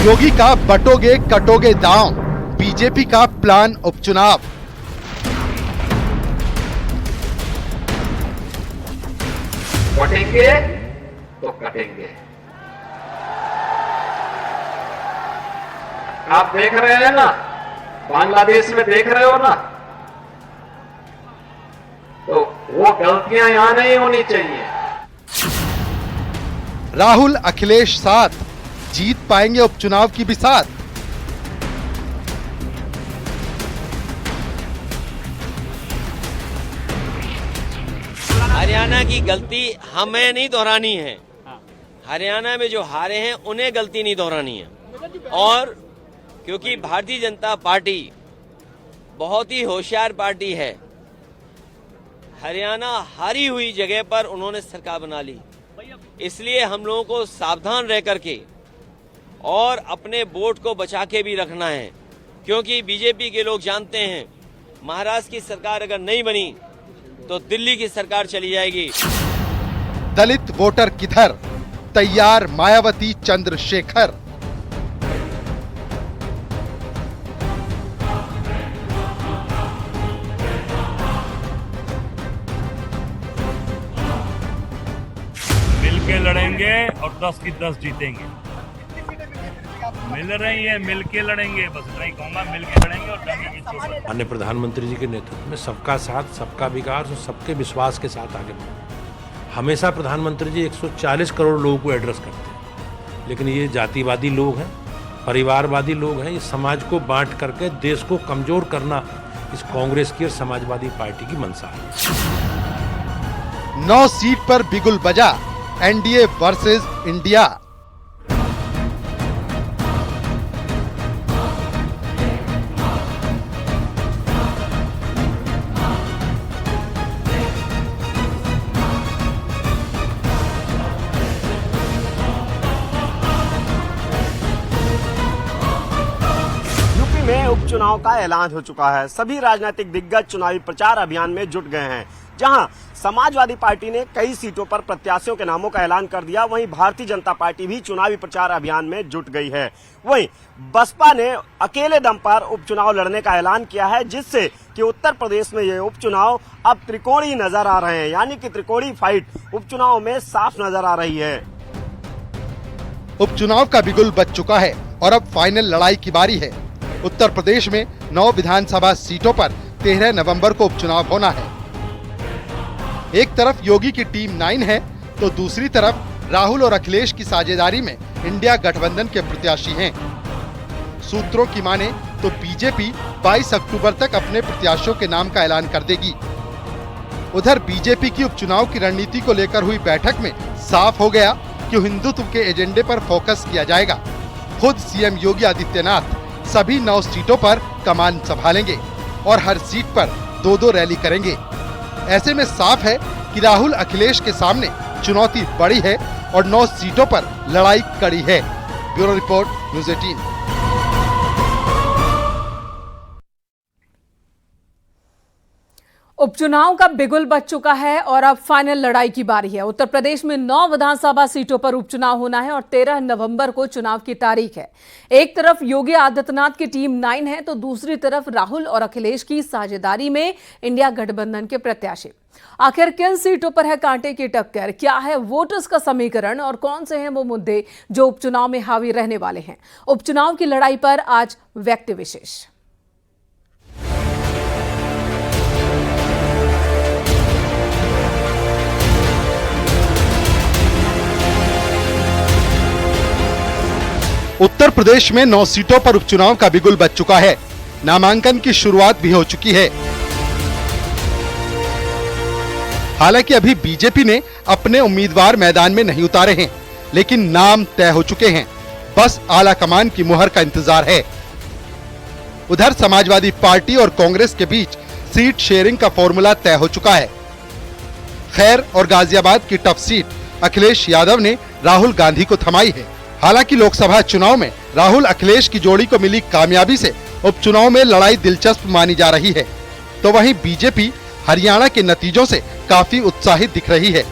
योगी का बटोगे कटोगे दांव, बीजेपी का प्लान उपचुनाव। बटेंगे तो कटेंगे। आप देख रहे हैं ना, बांग्लादेश में देख रहे हो ना, तो वो गलतियां यहां नहीं होनी चाहिए। राहुल अखिलेश साथ, जीत पाएंगे उपचुनाव की बिसात। हरियाणा की गलती हमें नहीं दोहरानी है। हरियाणा में जो हारे हैं उन्हें गलती नहीं दोहरानी है। और क्योंकि भारतीय जनता पार्टी बहुत ही होशियार पार्टी है, हरियाणा हारी हुई जगह पर उन्होंने सरकार बना ली। इसलिए हम लोगों को सावधान रह करके और अपने वोट को बचा के भी रखना है, क्योंकि बीजेपी के लोग जानते हैं महाराष्ट्र की सरकार अगर नहीं बनी तो दिल्ली की सरकार चली जाएगी। दलित वोटर किधर, तैयार मायावती चंद्रशेखर। मिलके लड़ेंगे और 10 की 10 जीतेंगे। मिल रही है, मिलके लड़ेंगे, बस नहीं कहूँगा, मिलके लड़ेंगे और डंके की चोट। माननीय प्रधानमंत्री जी के नेतृत्व में सबका साथ, सबका विकास और सबके विश्वास के साथ आगे बढ़े। हमेशा प्रधानमंत्री जी 140 करोड़ लोगों को एड्रेस करते हैं, लेकिन ये जातिवादी लोग हैं, परिवारवादी लोग हैं, इस समाज को बांट करके देश को कमजोर करना इस कांग्रेस की और समाजवादी पार्टी की मंशा है। 9 सीट पर बिगुल बजा, एनडीए वर्सेस इंडिया। में उपचुनाव का ऐलान हो चुका है। सभी राजनीतिक दिग्गज चुनावी प्रचार अभियान में जुट गए हैं। जहां समाजवादी पार्टी ने कई सीटों पर प्रत्याशियों के नामों का ऐलान कर दिया, वहीं भारतीय जनता पार्टी भी चुनावी प्रचार अभियान में जुट गई है। वहीं बसपा ने अकेले दम पर उपचुनाव लड़ने का ऐलान किया है, जिससे कि उत्तर प्रदेश में ये उपचुनाव अब त्रिकोणीय नजर आ रहे हैं, यानी कि त्रिकोणीय फाइट उपचुनाव में साफ नजर आ रही है। उपचुनाव का बिगुल बज चुका है और अब फाइनल लड़ाई की बारी है। उत्तर प्रदेश में 9 विधानसभा सीटों पर 13 नवंबर को उपचुनाव होना है। एक तरफ योगी की टीम 9 है, तो दूसरी तरफ राहुल और अखिलेश की साझेदारी में इंडिया गठबंधन के प्रत्याशी हैं। सूत्रों की माने तो बीजेपी 22 अक्टूबर तक अपने प्रत्याशियों के नाम का ऐलान कर देगी। उधर बीजेपी की उपचुनाव की रणनीति को लेकर हुई बैठक में साफ हो गया कि हिंदुत्व के एजेंडे पर फोकस किया जाएगा। खुद सीएम योगी आदित्यनाथ सभी 9 सीटों पर कमान संभालेंगे और हर सीट पर 2-2 रैली करेंगे। ऐसे में साफ है कि राहुल अखिलेश के सामने चुनौती बड़ी है और 9 सीटों पर लड़ाई कड़ी है। Bureau report, news 18। उपचुनाव का बिगुल बज चुका है और अब फाइनल लड़ाई की बारी है। उत्तर प्रदेश में 9 विधानसभा सीटों पर उपचुनाव होना है और 13 नवंबर को चुनाव की तारीख है। एक तरफ योगी आदित्यनाथ की टीम 9 है, तो दूसरी तरफ राहुल और अखिलेश की साझेदारी में इंडिया गठबंधन के प्रत्याशी। आखिर किन सीटों पर है कांटे की टक्कर, क्या है वोटर्स का समीकरण और कौन से हैं वो मुद्दे जो उपचुनाव में हावी रहने वाले हैं? उपचुनाव की लड़ाई पर आज व्यक्ति विशेष। उत्तर प्रदेश में 9 सीटों पर उपचुनाव का बिगुल बज चुका है। नामांकन की शुरुआत भी हो चुकी है। हालांकि अभी बीजेपी ने अपने उम्मीदवार मैदान में नहीं उतारे हैं, लेकिन नाम तय हो चुके हैं। बस आला कमान की मुहर का इंतजार है। उधर समाजवादी पार्टी और कांग्रेस के बीच सीट शेयरिंग का फॉर्मूला तय हो चुका है। खैर और गाजियाबाद की टफ सीट अखिलेश यादव ने राहुल गांधी को थमाई है। हालांकि लोकसभा चुनाव में राहुल अखिलेश की जोड़ी को मिली कामयाबी से उपचुनाव में लड़ाई दिलचस्प मानी जा रही है, तो वहीं बीजेपी हरियाणा के नतीजों से काफी उत्साहित दिख रही है।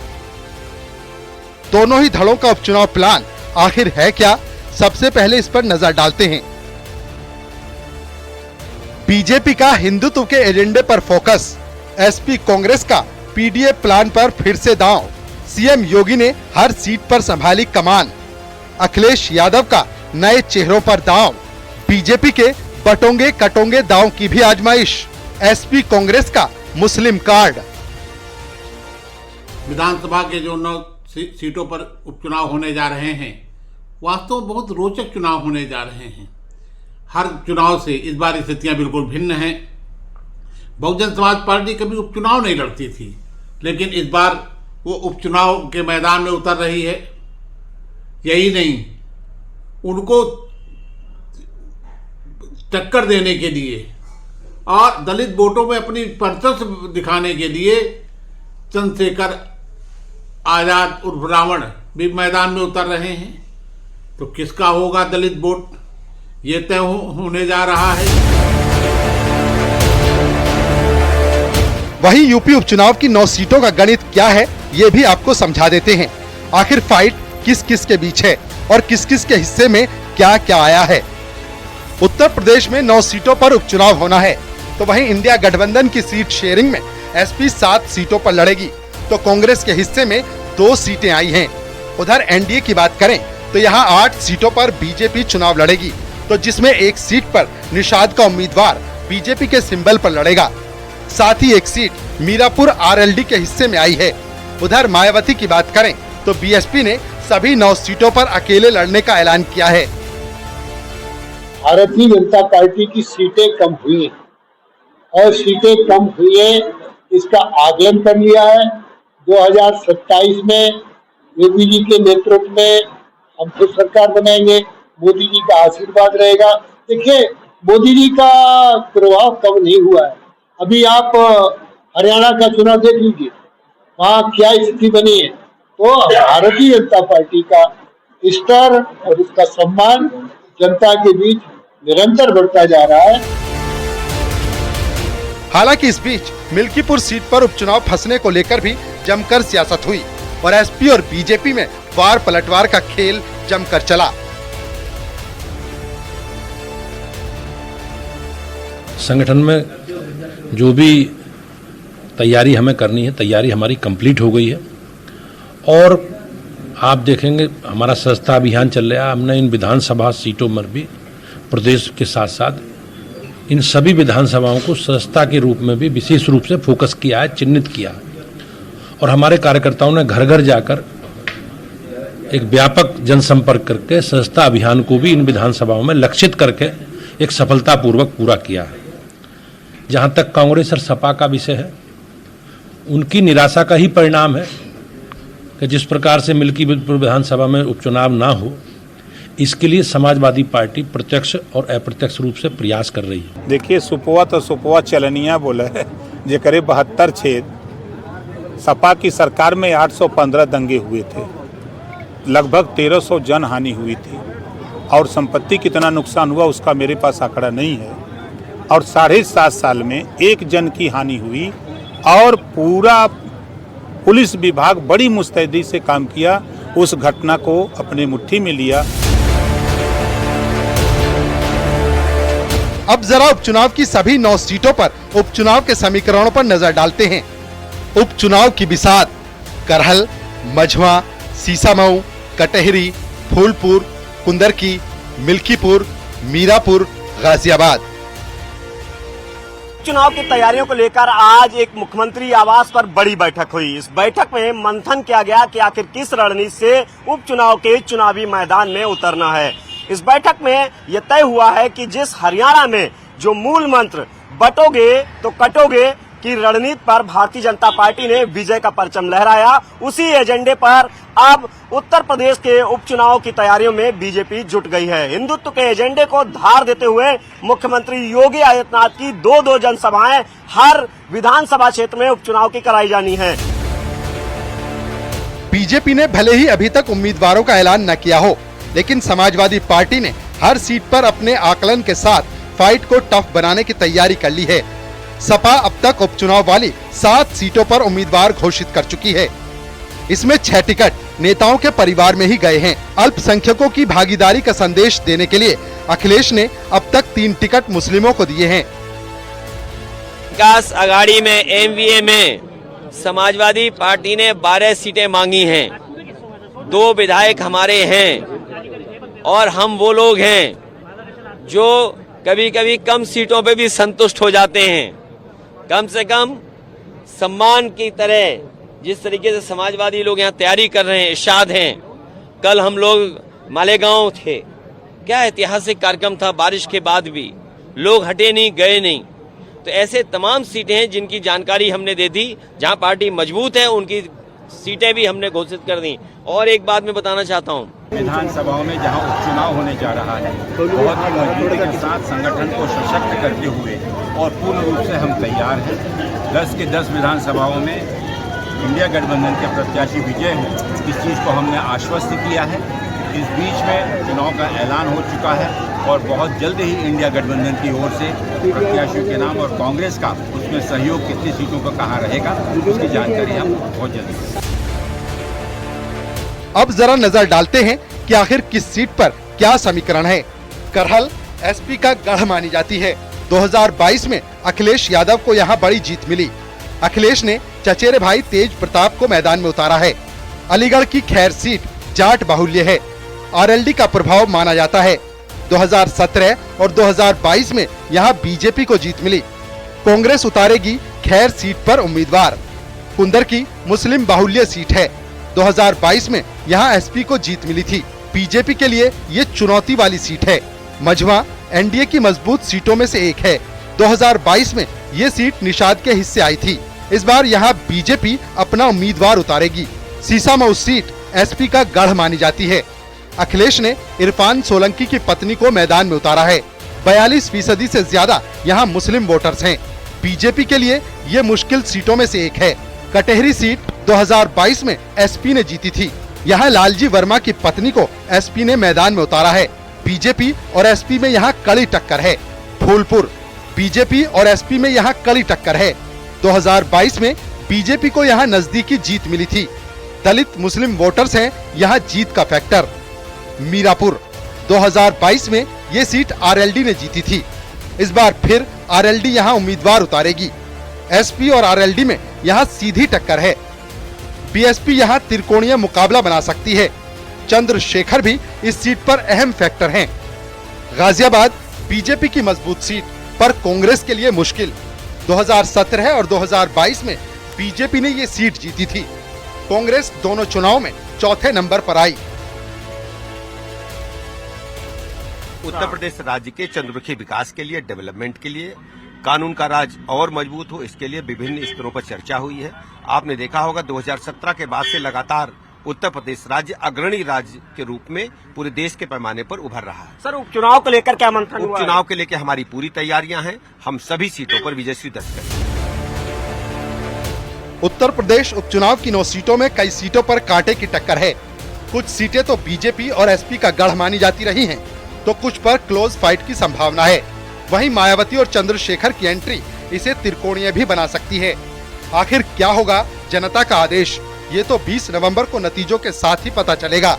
दोनों ही धड़ों का उपचुनाव प्लान आखिर है क्या, सबसे पहले इस पर नजर डालते हैं। बीजेपी का हिंदुत्व के एजेंडे पर फोकस, एसपी कांग्रेस का पीडीए प्लान पर फिर से दांव, सीएम योगी ने हर सीट पर संभाली कमान, अखिलेश यादव का नए चेहरों पर दांव, बीजेपी के बटोंगे कटोंगे दांव की भी आजमाइश, एसपी कांग्रेस का मुस्लिम कार्ड। विधानसभा के जो 9 सीटों पर उपचुनाव होने जा रहे हैं, वास्तव में बहुत रोचक चुनाव होने जा रहे हैं। हर चुनाव से इस बार स्थितियां बिल्कुल भिन्न हैं। बहुजन समाज पार्टी कभी उपचुनाव नहीं लड़ती थी, लेकिन इस बार वो उपचुनाव के मैदान में उतर रही है। यही नहीं, उनको टक्कर देने के लिए और दलित वोटों में अपनी वर्चस्व दिखाने के लिए चंद्रशेखर आजाद उर्फ रावण भी मैदान में उतर रहे हैं। तो किसका होगा दलित वोट, ये तय होने जा रहा है। वहीं यूपी उपचुनाव की 9 सीटों का गणित क्या है, ये भी आपको समझा देते हैं। आखिर फाइट किस किस के बीच है और किस किस के हिस्से में क्या क्या आया है। उत्तर प्रदेश में 9 सीटों पर उपचुनाव होना है, तो वहीं इंडिया गठबंधन की सीट शेयरिंग में एसपी 7 सीटों पर लड़ेगी, तो कांग्रेस के हिस्से में 2 सीटें आई हैं। उधर एनडीए की बात करें तो यहाँ 8 सीटों पर बीजेपी चुनाव लड़ेगी, तो जिसमें एक सीट पर निषाद का उम्मीदवार बीजेपी के सिंबल पर लड़ेगा। साथ ही एक सीट मीरापुर आरएलडी के हिस्से में आई है। उधर मायावती की बात करें तो बीएसपी ने सभी 9 सीटों पर अकेले लड़ने का ऐलान किया है। भारतीय जनता पार्टी की सीटें कम हुई हैं और सीटें कम हुई हैं, इसका आकलन कर लिया है। 2027 में योगी जी के नेतृत्व में हम फिर सरकार बनाएंगे, मोदी जी का आशीर्वाद रहेगा। देखिए, मोदी जी का प्रभाव कम नहीं हुआ है। अभी आप हरियाणा का चुनाव देख लीजिए, वहाँ क्या स्थिति बनी है। तो भारतीय जनता पार्टी का स्तर और उसका सम्मान जनता के बीच निरंतर बढ़ता जा रहा है। हालांकि इस बीच मिल्कीपुर सीट पर उपचुनाव फंसने को लेकर भी जमकर सियासत हुई और एसपी और बीजेपी में वार पलटवार का खेल जमकर चला। संगठन में जो भी तैयारी हमें करनी है, तैयारी हमारी कंप्लीट हो गई है और आप देखेंगे हमारा सदस्यता अभियान चल रहा है। हमने इन विधानसभा सीटों में भी प्रदेश के साथ साथ इन सभी विधानसभाओं को सदस्यता के रूप में भी विशेष रूप से फोकस किया है, चिन्हित किया है और हमारे कार्यकर्ताओं ने घर घर जाकर एक व्यापक जनसंपर्क करके सदस्यता अभियान को भी इन विधानसभाओं में लक्षित करके एक सफलतापूर्वक पूरा किया है। जहां तक कांग्रेस और सपा का विषय है, उनकी निराशा का ही परिणाम है कि जिस प्रकार से मिल्कीपुर विधानसभा में उपचुनाव ना हो, इसके लिए समाजवादी पार्टी प्रत्यक्ष और अप्रत्यक्ष रूप से प्रयास कर रही है। देखिए, सुपवा तो सुपवा चलनिया बोले है, जे करे 72 छेद। सपा की सरकार में 815 दंगे हुए थे, लगभग 1300 जन हानि हुई थी और संपत्ति कितना नुकसान हुआ उसका मेरे पास आंकड़ा नहीं है। और 7.5 साल में 1 जन की हानि हुई और पूरा पुलिस विभाग बड़ी मुस्तैदी से काम किया, उस घटना को अपनी मुट्ठी में लिया। अब जरा उपचुनाव की सभी 9 सीटों पर उपचुनाव के समीकरणों पर नजर डालते हैं। उपचुनाव की बिसात करहल, मझवा, सीसामऊ, कटहरी, फूलपुर, कुंदरकी, मिल्कीपुर, मीरापुर, गाजियाबाद। चुनाव की तैयारियों को लेकर आज एक मुख्यमंत्री आवास पर बड़ी बैठक हुई। इस बैठक में मंथन किया गया कि आखिर किस रणनीति से उपचुनाव के चुनावी मैदान में उतरना है। इस बैठक में यह तय हुआ है कि जिस हरियाणा में जो मूल मंत्र बटोगे तो कटोगे की रणनीति पर भारतीय जनता पार्टी ने विजय का परचम लहराया, उसी एजेंडे पर अब उत्तर प्रदेश के उपचुनाव की तैयारियों में बीजेपी जुट गई है। हिंदुत्व के एजेंडे को धार देते हुए मुख्यमंत्री योगी आदित्यनाथ की 2-2 जनसभाएं हर विधानसभा क्षेत्र में उपचुनाव की कराई जानी है। बीजेपी ने भले ही अभी तक उम्मीदवारों का ऐलान न किया हो, लेकिन समाजवादी पार्टी ने हर सीट पर अपने आकलन के साथ फाइट को टफ बनाने की तैयारी कर ली है। सपा अब तक उपचुनाव वाली 7 सीटों पर उम्मीदवार घोषित कर चुकी है। इसमें 6 टिकट नेताओं के परिवार में ही गए हैं। अल्पसंख्यकों की भागीदारी का संदेश देने के लिए अखिलेश ने अब तक 3 टिकट मुस्लिमों को दिए हैं। विकास आघाड़ी में एमवीए में समाजवादी पार्टी ने 12 सीटें मांगी हैं। 2 विधायक हमारे हैं और हम वो लोग हैं जो कभी कभी कम सीटों पे भी संतुष्ट हो जाते हैं। कम से कम सम्मान की तरह जिस तरीके से समाजवादी लोग यहाँ तैयारी कर रहे हैं, इरशाद हैं। कल हम लोग मालेगांव थे, क्या ऐतिहासिक कार्यक्रम था, बारिश के बाद भी लोग हटे नहीं, गए नहीं। तो ऐसे तमाम सीटें हैं जिनकी जानकारी हमने दे दी। जहां पार्टी मजबूत है उनकी सीटें भी हमने घोषित कर दी। और एक बात मैं बताना चाहता हूं, विधानसभाओं में जहां उपचुनाव होने जा रहा है, बहुत ही मजबूती के साथ संगठन को सशक्त करते हुए और पूर्ण रूप से हम तैयार हैं। 10 के 10 विधानसभाओं में इंडिया गठबंधन के प्रत्याशी विजय हों, इस चीज़ को हमने आश्वस्त किया है। इस बीच में चुनाव का ऐलान हो चुका है और बहुत जल्द ही इंडिया गठबंधन की ओर से प्रत्याशियों के नाम और कांग्रेस का उसमें सहयोग कितनी सीटों का कहाँ रहेगा उसकी जानकारी हम बहुत जल्दी। अब जरा नजर डालते हैं कि आखिर किस सीट पर क्या समीकरण है। करहल एसपी का गढ़ मानी जाती है। 2022 में अखिलेश यादव को यहाँ बड़ी जीत मिली। अखिलेश ने चचेरे भाई तेज प्रताप को मैदान में उतारा है। अलीगढ़ की खैर सीट जाट बाहुल्य है, आरएलडी का प्रभाव माना जाता है। 2017 और 2022 में यहाँ बीजेपी को जीत मिली। कांग्रेस उतारेगी खैर सीट पर उम्मीदवार। कुंदर की मुस्लिम बाहुल्य सीट है। 2022 में यहाँ एसपी को जीत मिली थी। बीजेपी के लिए ये चुनौती वाली सीट है। मझवा एनडीए की मजबूत सीटों में से एक है। 2022 में ये सीट निषाद के हिस्से आई थी। इस बार यहाँ बीजेपी अपना उम्मीदवार उतारेगी। सीसामऊ सीट एसपी का गढ़ मानी जाती है। अखिलेश ने इरफान सोलंकी की पत्नी को मैदान में उतारा है। 42% से ज्यादा यहाँ मुस्लिम वोटर्स हैं। बीजेपी के लिए ये मुश्किल सीटों में से एक है। कटेहरी सीट 2022 में एसपी ने जीती थी। यहाँ लालजी वर्मा की पत्नी को एसपी ने मैदान में उतारा है। बीजेपी और एसपी में यहाँ कड़ी टक्कर है। फूलपुर बीजेपी और एसपी में यहाँ कड़ी टक्कर है। 2022 में बीजेपी को यहाँ नजदीकी जीत मिली थी। दलित मुस्लिम वोटर्स हैं यहाँ जीत का फैक्टर। मीरापुर 2022 में ये सीट आरएलडी ने जीती थी। इस बार फिर आरएलडी यहाँ उम्मीदवार उतारेगी। एसपी और आरएलडी में यहाँ सीधी टक्कर है। बीएसपी यहाँ त्रिकोणीय मुकाबला बना सकती है। चंद्रशेखर भी इस सीट पर अहम फैक्टर हैं। गाजियाबाद बीजेपी की मजबूत सीट पर कांग्रेस के लिए मुश्किल। 2017 और 2022 में बीजेपी ने ये सीट जीती थी। कांग्रेस दोनों चुनाव में चौथे नंबर पर आई। उत्तर प्रदेश राज्य के चंद्रमुखी विकास के लिए, डेवलपमेंट के लिए, कानून का राज और मजबूत हो, इसके लिए विभिन्न स्तरों पर चर्चा हुई है। आपने देखा होगा 2017 के बाद से लगातार उत्तर प्रदेश राज्य अग्रणी राज्य के रूप में पूरे देश के पैमाने पर उभर रहा है। सर, उपचुनाव को लेकर क्या मंथन हुआ? उपचुनाव के लेकर हमारी पूरी तैयारियां हैं। हम सभी सीटों पर विजयश्री दर्ज करेंगे। उत्तर प्रदेश उपचुनाव की 9 सीटों में कई सीटों पर कांटे की टक्कर है। कुछ सीटें तो बीजेपी और एसपी का गढ़ मानी जाती रही हैं, तो कुछ पर क्लोज फाइट की संभावना है। वहीं मायावती और चंद्रशेखर की एंट्री इसे त्रिकोणीय भी बना सकती है। आखिर क्या होगा जनता का आदेश, ये तो 20 नवंबर को नतीजों के साथ ही पता चलेगा।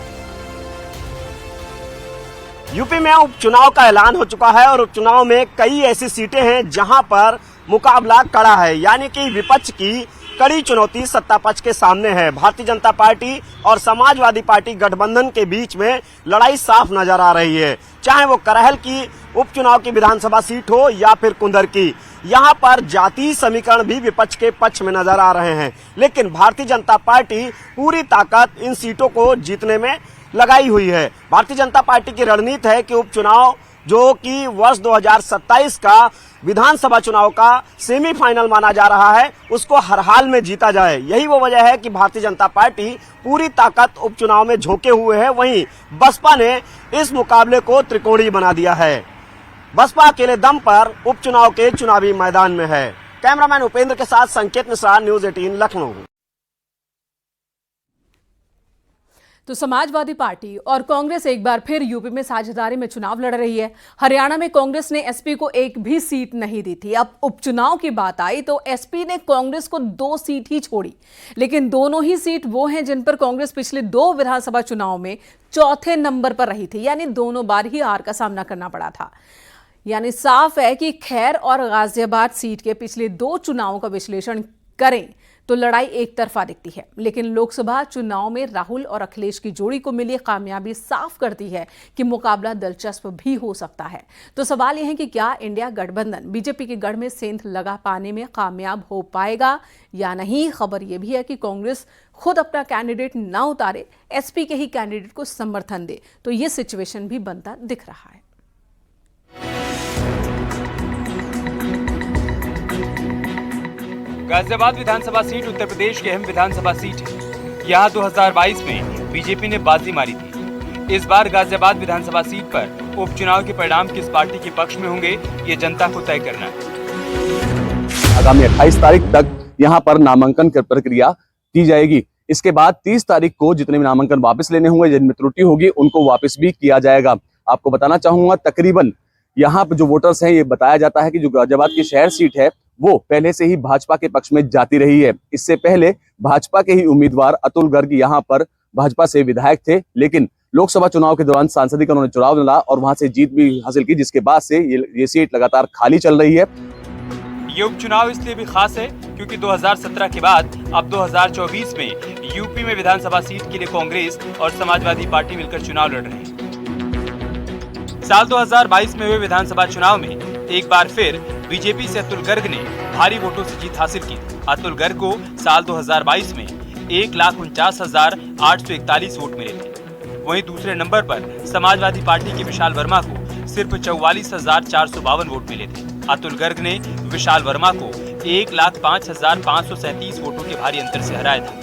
यूपी में उपचुनाव का ऐलान हो चुका है और उपचुनाव में कई ऐसी सीटें हैं जहां पर मुकाबला कड़ा है, यानी कि विपक्ष की कड़ी चुनौती सत्ता पक्ष के सामने है। भारतीय जनता पार्टी और समाजवादी पार्टी गठबंधन के बीच में लड़ाई साफ नजर आ रही है, चाहे वो करहल की उपचुनाव की विधानसभा सीट हो या फिर कुंदर की। यहाँ पर जातीय समीकरण भी विपक्ष के पक्ष में नजर आ रहे हैं, लेकिन भारतीय जनता पार्टी पूरी ताकत इन सीटों को जीतने में लगाई हुई है। भारतीय जनता पार्टी की रणनीति है कि उपचुनाव जो कि वर्ष 2027 का विधानसभा चुनाव का सेमीफाइनल माना जा रहा है, उसको हर हाल में जीता जाए। यही वो वजह है कि भारतीय जनता पार्टी पूरी ताकत उपचुनाव में झोंके हुए है। वहीं बसपा ने इस मुकाबले को त्रिकोणीय बना दिया है। बसपा अकेले दम पर उपचुनाव के चुनावी मैदान में है। कैमरामैन उपेंद्र के साथ संकेत मिश्रा, न्यूज 18 लखनऊ। तो समाजवादी पार्टी और कांग्रेस एक बार फिर यूपी में साझेदारी में चुनाव लड़ रही है। हरियाणा में कांग्रेस ने एसपी को एक भी सीट नहीं दी थी। अब उपचुनाव की बात आई तो एसपी ने कांग्रेस को 2 सीट ही छोड़ी, लेकिन दोनों ही सीट वो हैं जिन पर कांग्रेस पिछले 2 विधानसभा चुनाव में चौथे नंबर पर रही थी, यानी दोनों बार ही हार का सामना करना पड़ा था। यानी साफ है कि खैर और गाजियाबाद सीट के पिछले 2 चुनावों का विश्लेषण करें तो लड़ाई एक तरफा दिखती है, लेकिन लोकसभा चुनाव में राहुल और अखिलेश की जोड़ी को मिली कामयाबी साफ करती है कि मुकाबला दिलचस्प भी हो सकता है। तो सवाल यह है कि क्या इंडिया गठबंधन बीजेपी के गढ़ में सेंध लगा पाने में कामयाब हो पाएगा या नहीं। खबर यह भी है कि कांग्रेस खुद अपना कैंडिडेट ना उतारे, एसपी के ही कैंडिडेट को समर्थन दे, तो यह सिचुएशन भी बनता दिख रहा है। गाजियाबाद विधानसभा सीट उत्तर प्रदेश की अहम विधानसभा सीट है। यहाँ 2022 में बीजेपी ने बाजी मारी थी। इस बार गाजियाबाद विधानसभा सीट पर उपचुनाव के परिणाम किस पार्टी के पक्ष में होंगे, ये जनता को तय करना है। आगामी 28 तारीख तक यहाँ पर नामांकन की प्रक्रिया की जाएगी। इसके बाद 30 तारीख को जितने भी नामांकन वापस लेने होंगे, जिनमें त्रुटि होगी उनको वापस भी किया जाएगा। आपको बताना चाहूंगा, तकरीबन यहाँ पर जो वोटर्स हैं, ये बताया जाता है कि जो गाजियाबाद की शहर सीट है वो पहले से ही भाजपा के पक्ष में जाती रही है। इससे पहले भाजपा के ही उम्मीदवार अतुल गर्ग यहाँ पर भाजपा से विधायक थे, लेकिन लोकसभा चुनाव के दौरान सांसदी का उन्होंने चुनाव लड़ा और वहां से जीत भी हासिल की, जिसके बाद से ये सीट लगातार खाली चल रही है। ये उपचुनाव इसलिए भी खास है क्योंकि 2017 के बाद अब 2024 में यूपी में विधानसभा सीट के लिए कांग्रेस और समाजवादी पार्टी मिलकर चुनाव लड़ रहे हैं। साल 2022 में हुए विधानसभा चुनाव में एक बार फिर बीजेपी से अतुल गर्ग ने भारी वोटों से जीत हासिल की। अतुल गर्ग को साल 2022 में 1,49,841 वोट मिले थे। वहीं दूसरे नंबर पर समाजवादी पार्टी के विशाल वर्मा को सिर्फ 44,452 वोट मिले थे। अतुल गर्ग ने विशाल वर्मा को 1,05,537 वोटों के भारी अंतर से हराया था।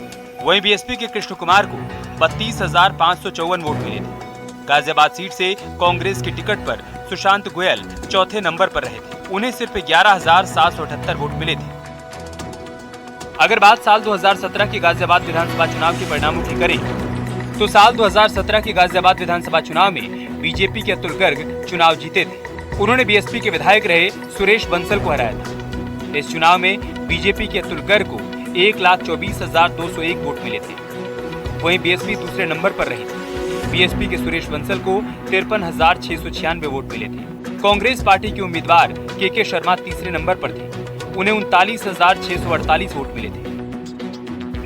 वहीं बीएसपी के कृष्ण कुमार को 32,554 वोट मिले थे। गाजियाबाद सीट से कांग्रेस की टिकट पर सुशांत गोयल चौथे नंबर पर रहे थे। उन्हें सिर्फ 11,778 वोट मिले थे। अगर बात साल 2017 के गाजियाबाद विधानसभा चुनाव के परिणामों की करें तो साल 2017 के गाजियाबाद विधानसभा चुनाव में बीजेपी के अतुल गर्ग चुनाव जीते थे। उन्होंने बीएसपी के विधायक रहे सुरेश बंसल को हराया था। इस चुनाव में बीजेपी के अतुल गर्ग को 1,24,201 वोट मिले थे। वहीं बीएसपी दूसरे नंबर पर रही थी। बीएसपी के सुरेश बंसल को 53,696 वोट मिले थे। कांग्रेस पार्टी के उम्मीदवार के शर्मा तीसरे नंबर पर थे। उन्हें 39,648 वोट मिले थे।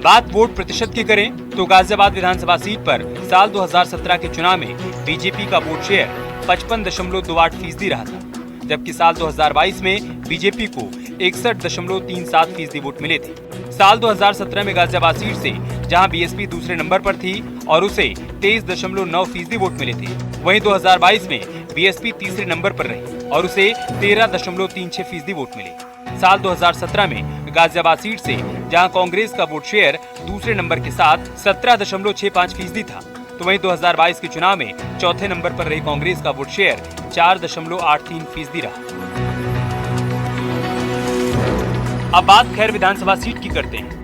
बात वोट प्रतिशत की करें तो गाजियाबाद विधानसभा सीट पर साल 2017 के चुनाव में बीजेपी का वोट शेयर 55.28% रहा था, जबकि साल 2022 में बीजेपी को 61.37% वोट मिले थे। साल 2017 में गाजियाबाद सीट से जहां बीएसपी दूसरे नंबर पर थी और उसे 23.9% वोट मिले थे, वहीं 2022 में बीएसपी तीसरे नंबर पर रही और उसे 13.36% वोट मिले। साल 2017 में गाजियाबाद सीट से जहां कांग्रेस का वोट शेयर दूसरे नंबर के साथ 17.65% था, तो वहीं 2022 के चुनाव में चौथे नंबर पर रही कांग्रेस का वोट शेयर 4.83% रहा। अब बात खैर विधानसभा सीट की करते हैं।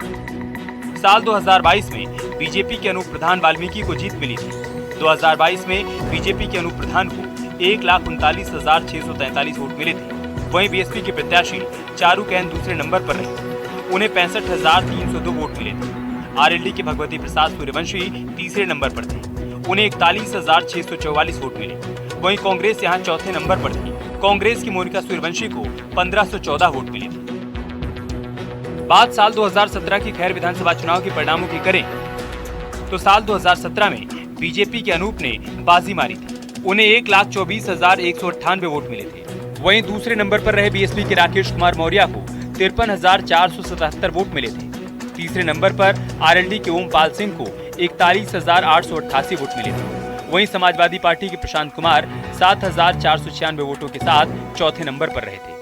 साल 2022 में बीजेपी के अनूप प्रधान वाल्मीकि को जीत मिली थी। 2022 में बीजेपी के अनूप प्रधान को 1,39,643 वोट मिले थे। वहीं बीएसपी के प्रत्याशी चारू कैन दूसरे नंबर पर रहे। उन्हें 65,302 वोट मिले थे। आरएलडी के भगवती प्रसाद सूर्यवंशी तीसरे नंबर पर थे। उन्हें 41,644 वोट मिले। वहीं कांग्रेस यहां चौथे नंबर पर थी। कांग्रेस की मोनिका सूर्यवंशी को 1,514 वोट मिले थे। बात साल 2017 की खैर विधानसभा चुनाव के परिणामों की करें तो साल 2017 में बीजेपी के अनूप ने बाजी मारी थी। उन्हें 1,24,198 वोट मिले थे। वहीं दूसरे नंबर पर रहे बीएसपी के राकेश कुमार मौर्य को 53,477 वोट मिले थे। तीसरे नंबर पर आरएलडी के ओमपाल सिंह को 41,888 वोट मिले थे। वहीं समाजवादी पार्टी के प्रशांत कुमार 7,496 वोटों के साथ चौथे नंबर पर रहे थे।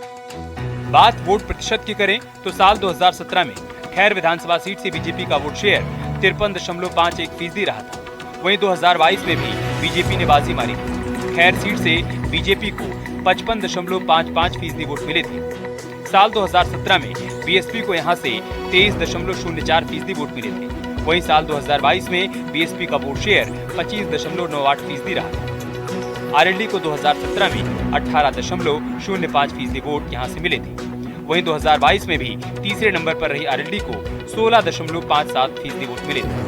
बात वोट प्रतिशत की करें तो साल 2017 में खैर विधानसभा सीट से बीजेपी का वोट शेयर 53.51% रहा था। वहीं 2022 में भी बीजेपी ने बाजी मारी थी। खैर सीट से बीजेपी को 55.55% वोट मिले थे। साल 2017 में बीएसपी को यहां से 23.04% वोट मिले थे। वहीं साल 2022 में बीएसपी का वोट शेयर 25.98% रहा। आरएलडी को 2017 में 18.05% वोट यहां से मिले थे। वहीं 2022 में भी तीसरे नंबर पर रही आरएलडी को 16.57% वोट मिले थे।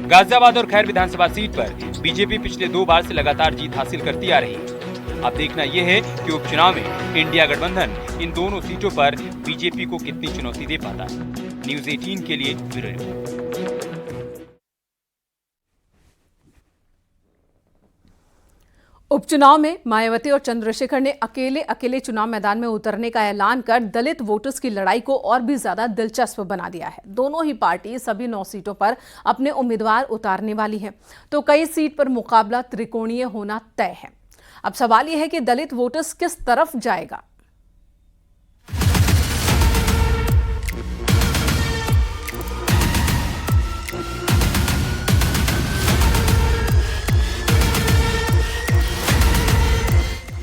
गाजियाबाद और खैर विधानसभा सीट पर बीजेपी पिछले 2 बार से लगातार जीत हासिल करती आ रही है। अब देखना यह है कि उपचुनाव में इंडिया गठबंधन इन दोनों सीटों पर बीजेपी को कितनी चुनौती दे पाता है। न्यूज 18 के लिए ब्यूरो रिपोर्ट। उपचुनाव में मायावती और चंद्रशेखर ने अकेले चुनाव मैदान में उतरने का ऐलान कर दलित वोटर्स की लड़ाई को और भी ज्यादा दिलचस्प बना दिया है। दोनों ही पार्टी सभी 9 सीटों पर अपने उम्मीदवार उतारने वाली है, तो कई सीट पर मुकाबला त्रिकोणीय होना तय है। अब सवाल यह है कि दलित वोटर्स किस तरफ जाएगा।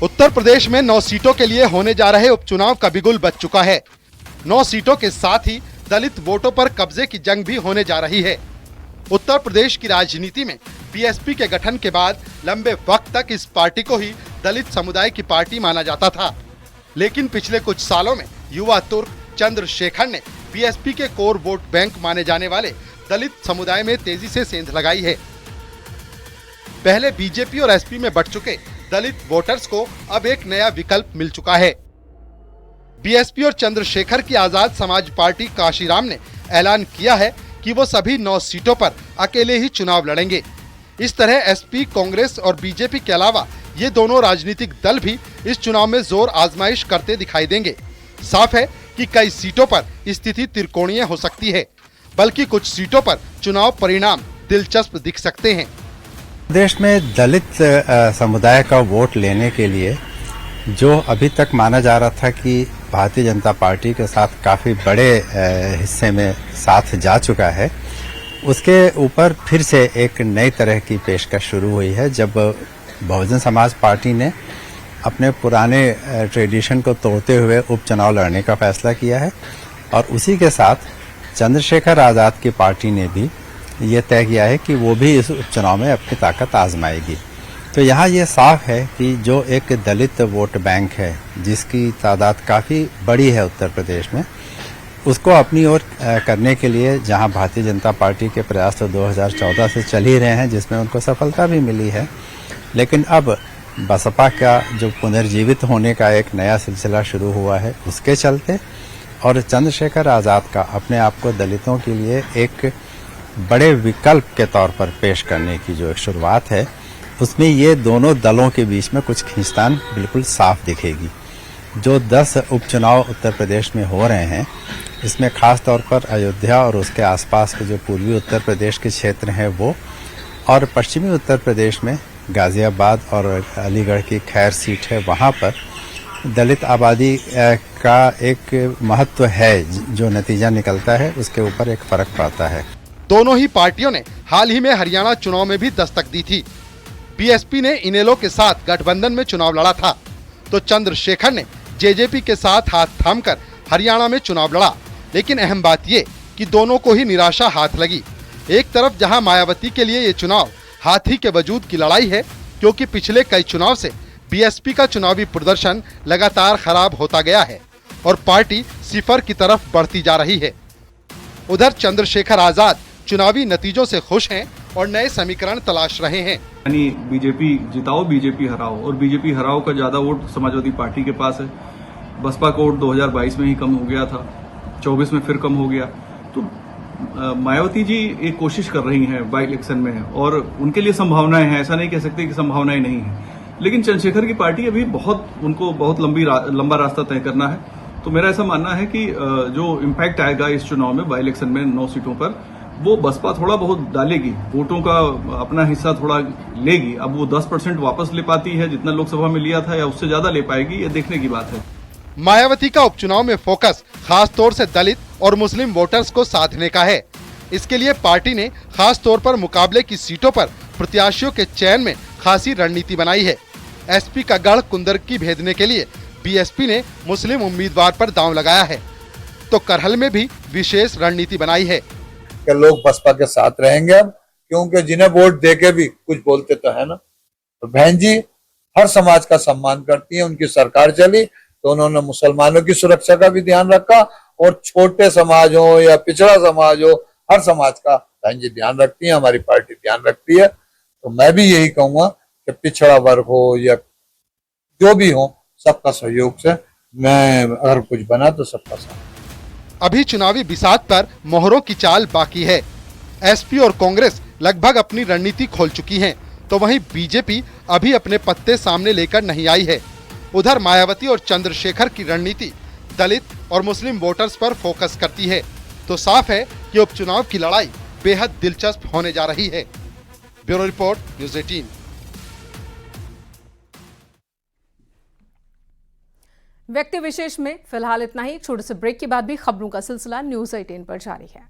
उत्तर प्रदेश में 9 सीटों के लिए होने जा रहे उपचुनाव का बिगुल बज चुका है। 9 सीटों के साथ ही दलित वोटों पर कब्जे की जंग भी होने जा रही है। उत्तर प्रदेश की राजनीति में बीएसपी के गठन के बाद लंबे वक्त तक इस पार्टी को ही दलित समुदाय की पार्टी माना जाता था, लेकिन पिछले कुछ सालों में युवा तुर्क चंद्रशेखर ने बीएसपी के कोर वोट बैंक माने जाने वाले दलित समुदाय में तेजी से सेंध लगाई है। पहले बीजेपी और एसपी में बंट चुके दलित वोटर्स को अब एक नया विकल्प मिल चुका है। बीएसपी और चंद्रशेखर की आजाद समाज पार्टी काशीराम ने ऐलान किया है कि वो सभी 9 सीटों पर अकेले ही चुनाव लड़ेंगे। इस तरह एसपी, कांग्रेस और बीजेपी के अलावा ये दोनों राजनीतिक दल भी इस चुनाव में जोर आजमाइश करते दिखाई देंगे। साफ है कि कई सीटों पर स्थिति त्रिकोणीय हो सकती है, बल्कि कुछ सीटों पर चुनाव परिणाम दिलचस्प दिख सकते हैं। देश में दलित समुदाय का वोट लेने के लिए जो अभी तक माना जा रहा था कि भारतीय जनता पार्टी के साथ काफी बड़े हिस्से में साथ जा चुका है, उसके ऊपर फिर से एक नई तरह की पेशकश शुरू हुई है, जब बहुजन समाज पार्टी ने अपने पुराने ट्रेडिशन को तोड़ते हुए उपचुनाव लड़ने का फैसला किया है। और उसी के साथ चंद्रशेखर आजाद की पार्टी ने भी ये तय किया है कि वो भी इस उपचुनाव में अपनी ताकत आजमाएगी। तो यहाँ ये साफ है कि जो एक दलित वोट बैंक है, जिसकी तादाद काफ़ी बड़ी है उत्तर प्रदेश में, उसको अपनी ओर करने के लिए जहाँ भारतीय जनता पार्टी के प्रयास तो 2014 से चल ही रहे हैं, जिसमें उनको सफलता भी मिली है, लेकिन अब बसपा का जो पुनर्जीवित होने का एक नया सिलसिला शुरू हुआ है, उसके चलते और चंद्रशेखर आज़ाद का अपने आप को दलितों के लिए एक बड़े विकल्प के तौर पर पेश करने की जो एक शुरुआत है, उसमें ये दोनों दलों के बीच में कुछ खींचतान बिल्कुल साफ दिखेगी। जो 10 उपचुनाव उत्तर प्रदेश में हो रहे हैं, इसमें खास तौर पर अयोध्या और उसके आसपास के जो पूर्वी उत्तर प्रदेश के क्षेत्र हैं वो, और पश्चिमी उत्तर प्रदेश में गाजियाबाद और अलीगढ़ की खैर सीट है, वहाँ पर दलित आबादी का एक महत्व है। जो नतीजा निकलता है उसके ऊपर एक फर्क पड़ता है। दोनों ही पार्टियों ने हाल ही में हरियाणा चुनाव में भी दस्तक दी थी। बीएसपी ने इनेलो के साथ गठबंधन में चुनाव लड़ा था, तो चंद्रशेखर ने जेजेपी के साथ हाथ थामकर हरियाणा में चुनाव लड़ा। लेकिन अहम बात ये कि दोनों को ही निराशा हाथ लगी। एक तरफ जहां मायावती के लिए ये चुनाव हाथी के वजूद की लड़ाई है, क्योंकि पिछले कई चुनाव से बीएसपी का चुनावी प्रदर्शन लगातार खराब होता गया है और पार्टी सिफर की तरफ बढ़ती जा रही है। उधर चंद्रशेखर आजाद चुनावी नतीजों से खुश हैं और नए समीकरण तलाश रहे हैं। यानी बीजेपी जिताओ, बीजेपी हराओ, और बीजेपी हराओ का ज्यादा वोट समाजवादी पार्टी के पास है। बसपा का वोट 2022 में ही कम हो गया था, 24 में फिर कम हो गया। तो मायावती जी एक कोशिश कर रही हैं बाई इलेक्शन में, और उनके लिए संभावनाएं हैं, ऐसा नहीं कह सकते कि संभावनाएं नहीं है। लेकिन चंद्रशेखर की पार्टी अभी उनको बहुत लंबा रास्ता तय करना है। तो मेरा ऐसा मानना है कि जो इम्पैक्ट आएगा इस चुनाव में बाई इलेक्शन में 9 सीटों पर, वो बसपा थोड़ा बहुत डालेगी, वोटों का अपना हिस्सा थोड़ा लेगी। अब वो 10% वापस ले पाती है जितना लोकसभा में लिया था, या उससे ज्यादा ले पाएगी, ये देखने की बात है। मायावती का उपचुनाव में फोकस खास तौर से दलित और मुस्लिम वोटर्स को साधने का है। इसके लिए पार्टी ने खास तौर पर मुकाबले की सीटों पर प्रत्याशियों के चयन में खासी रणनीति बनाई है। एसपी का गढ़ कुंदरकी भेदने के लिए बीएसपी ने मुस्लिम उम्मीदवार पर दांव लगाया है, तो करहल में भी विशेष रणनीति बनाई है। कि लोग बसपा के साथ रहेंगे अब, क्योंकि जिन्हें वोट देके भी कुछ बोलते तो है ना। तो बहन जी हर समाज का सम्मान करती है, उनकी सरकार चली तो उन्होंने मुसलमानों की सुरक्षा का भी ध्यान रखा और छोटे समाज हो या पिछड़ा समाज हो, हर समाज का बहन जी ध्यान रखती है, हमारी पार्टी ध्यान रखती है। तो मैं भी यही कहूंगा कि पिछड़ा वर्ग हो या जो भी हो, सबका सहयोग से मैं अगर कुछ बना तो सबका साथ। अभी चुनावी बिसात पर मोहरों की चाल बाकी है। एसपी और कांग्रेस लगभग अपनी रणनीति खोल चुकी हैं, तो वहीं बीजेपी अभी अपने पत्ते सामने लेकर नहीं आई है। उधर मायावती और चंद्रशेखर की रणनीति दलित और मुस्लिम वोटर्स पर फोकस करती है, तो साफ है कि उपचुनाव की लड़ाई बेहद दिलचस्प होने जा रही है। Bureau report, news 18। व्यक्ति विशेष में फिलहाल इतना ही। छोटे से ब्रेक के बाद भी खबरों का सिलसिला न्यूज़ 18 पर जारी है।